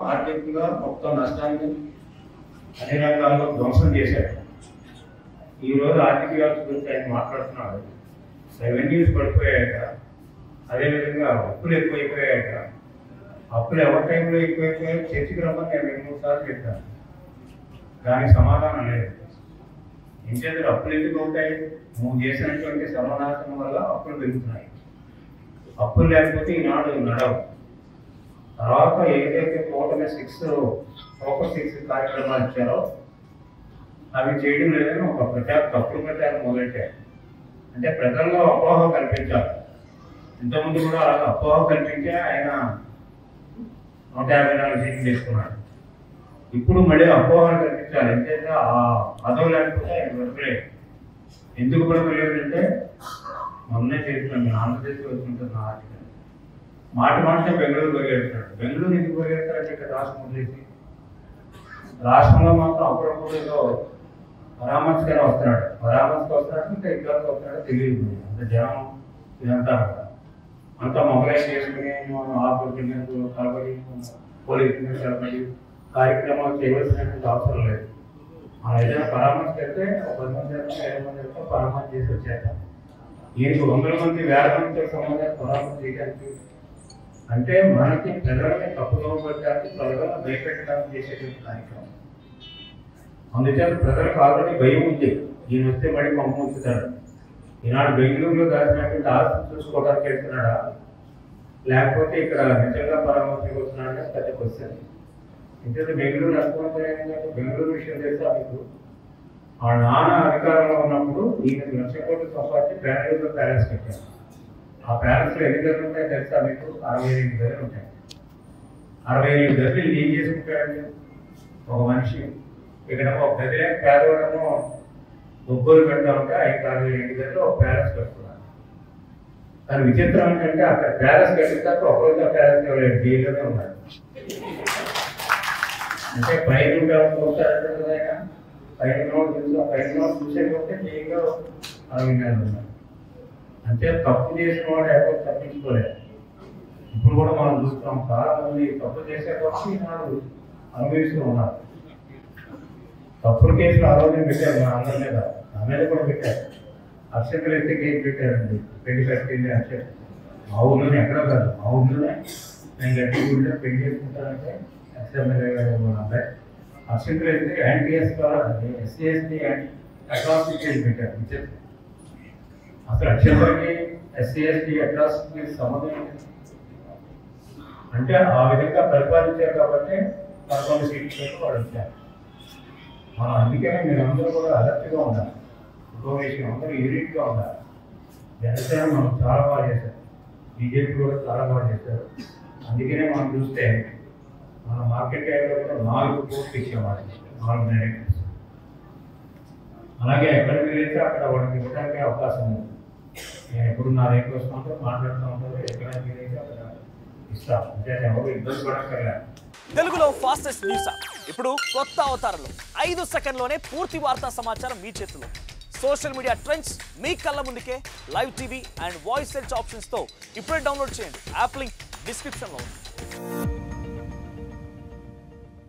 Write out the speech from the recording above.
ఆర్థికంగా మొత్తం నష్టాన్ని అన్ని రంగాల్లో ధ్వంసం చేశారు. ఈరోజు ఆర్థిక వ్యవస్థ గురించి ఆయన మాట్లాడుతున్నాడు. రెవెన్యూస్ పడిపోయాక, అదేవిధంగా అప్పులు ఎక్కువైపోయాక, అప్పులు ఎవరి టైంలో ఎక్కువైపోయాయో చర్చకి రమ్మని నేను 2-3 సార్లు చెప్పాను. దానికి సమాధానం లేదు. ఏం చేద్దరు అప్పులు ఎందుకు అవుతాయి? నువ్వు చేసినటువంటి సమానాశనం వల్ల అప్పులు పెరుగుతున్నాయి. అప్పులు లేకపోతే ఈనాడు నడవు. తర్వాత ఏదైతే టోటల్ 6 ఫోకస్ 6 కార్యక్రమాలు ఇచ్చారో అవి చేయడం లేదని ఒక తప్పుడు ప్రచారం మొదలెట్టారు. అంటే ప్రజల్లో అపోహ కల్పించాలి. ఇంతకుముందు కూడా అపోహ కల్పించే ఆయన 154 సీట్లు తీసుకున్నాడు. ఇప్పుడు మళ్ళీ అపోహలు కల్పించాలి. ఎందుకంటే ఆ పదవి లేకపోతే ఆయన పడలేదు. ఎందుకు పడలేదు? మొన్నే చేస్తున్నాను. నేను ఆంధ్రప్రదేశ్లో వచ్చింటుంది ఆర్థిక మాట బెంగళూరు పరిగెడుతున్నాడు. బెంగళూరు ఎందుకు పరిగెడతారంటే ఇక్కడ రాష్ట్రం వదిలేసి, రాష్ట్రంలో మాత్రం అప్పుడప్పుడు ఏదో పరామర్శకర వస్తున్నాడు. పరామర్శకు వస్తున్నాడు, ఇంకా ఇద్దరు వస్తున్నాడు తెలియదు. అంత జనం ఇదంతా అంతా మొబైల్ చేసుకుని ఆపర్చునిటీ కలబడి పోలీసు కలబడి కార్యక్రమాలు చేయవలసినటువంటి అవసరం లేదు. మనం ఏదైనా పరామర్శకు వెళ్తే 10 మంది 5 మంది పరామర్శ చేసి వచ్చేస్తాం. ఈయనకు 100 మంది 1000 మందితో సంబంధాలు పరామర్శ చేయడానికి అంటే మనకి ప్రజలని తప్పుగా పడడానికి, ప్రజలను భయపెట్టడానికి చేసేటువంటి కార్యక్రమం. అందుచేత ప్రజలకు ఆల్రెడీ భయం ఉంది. ఈయన వస్తే మళ్ళీ పంప ఉంచుతాడు. ఈనాడు బెంగళూరులో దాచినటువంటి ఆస్తి చూసుకోవడానికి వెళ్తున్నాడా, లేకపోతే ఇక్కడ నిజంగా పరామర్శకు వస్తున్నాడా పెద్ద క్వశ్చన్. ఎందుకంటే బెంగళూరు అర్థవంతం ఏంటంటే బెంగళూరు విషయం తెలుసా మీకు? ఆ నాన్న అధికారంలో ఉన్నప్పుడు ఈయన 1,00,000 కోట్లు సంపాదించి బెంగళూరులో ప్యాలెస్ కట్టారు. ఆ ప్యాలెస్లో ఎన్ని గదులు ఉంటాయి తెలుసా మీకు? 68 గదులు ఉంటాయి. 68 గదులు ఇది ఏం చేసుకుంటాడండి ఒక మనిషి? ఇక్కడ ఒక గదిలే పేదవాడము ఒబ్బోలు పెడతా ఉంటే 68 గదులు ఒక ప్యాలెస్ కట్టుకున్నారు. కానీ విచిత్రం ఏంటంటే అక్కడ ప్యాలెస్ కట్టిన ఒకరోజు ఆ ప్యాలెస్ జైల్లోనే ఉన్నారు. అంటే పైన చూస్తారంటే ఆయన పైన చూసేకపోతే జైల్లో 60 నెలలు ఉన్నారు. అంటే తప్పు చేసిన వాడు ఎవరు తప్పించుకోలేదు. ఇప్పుడు కూడా మనం చూస్తున్నాం, చాలా మంది తప్పు చేసే వరకు ఈనాడు అనుభవిస్తూ ఉన్నారు. తప్పుడు కేసులు ఆ రోజున పెట్టారు మన అందరి మీద, నా మీద కూడా పెట్టారు. అక్షంతలు ఎత్తే కేసు పెట్టారండి. పెళ్లి కట్టింది అక్షరం మా ఊళ్ళోనే, ఎక్కడో కాదు మా ఊళ్ళోనే. నేను గట్టి ఊళ్ళో పెళ్లి చేసుకుంటానంటే అబ్బాయి అక్షంతలు ఎత్తే యాంటీఎస్ ఎస్సీ ఎస్టీ అట్రాసిటీ కేసు పెట్టారు. విచిత్రం. అసలు అక్షంతలకి ఎస్సీ ఎస్టీ అట్రాసిటీ సంబంధం అంటే ఆ విధంగా పరిపాలించారు కాబట్టి 11 సీట్లతో వాళ్ళు వచ్చారు. మనం అందుకనే మీరందరూ కూడా అలర్ట్గా ఉండాలి. ఇంకో విషయం, అందరూ యూనిట్గా ఉండాలి. జనసేన మనం చాలా బాగా చేశారు, బీజేపీ కూడా చాలా బాగా చేశారు. అందుకనే మనం చూస్తే మన మార్కెట్ ఏరియాలో కూడా 4 పోస్టులు ఇచ్చేవాళ్ళు, 4 డైరెక్టర్స్. అలాగే ఎక్కడ వీలైతే అక్కడ వాళ్ళకి ఇవ్వడానికి అవకాశం ఉంది. నేను ఎప్పుడు నా దగ్గర వస్తుంటే మాట్లాడుతూ ఉంటాను. ఎక్కడ వీలైతే అక్కడ ఇస్తాం. అంటే ఎవరు ఇబ్బంది పడక్కర్లేదు. తెలుగులో ఫాస్టెస్ట్ న్యూస్ ఇప్పుడు కొత్త అవతారంలో 5 సెకండ్లోనే పూర్తి వార్తా సమాచారం మీ చేతిలో. సోషల్ మీడియా ట్రెండ్స్ మీ కళ్ళ ముందుకే live TV and voice search ఆప్షన్స్తో ఇప్పుడే డౌన్లోడ్ చేయండి. యాప్ లింక్ డిస్క్రిప్షన్లో ఉంది.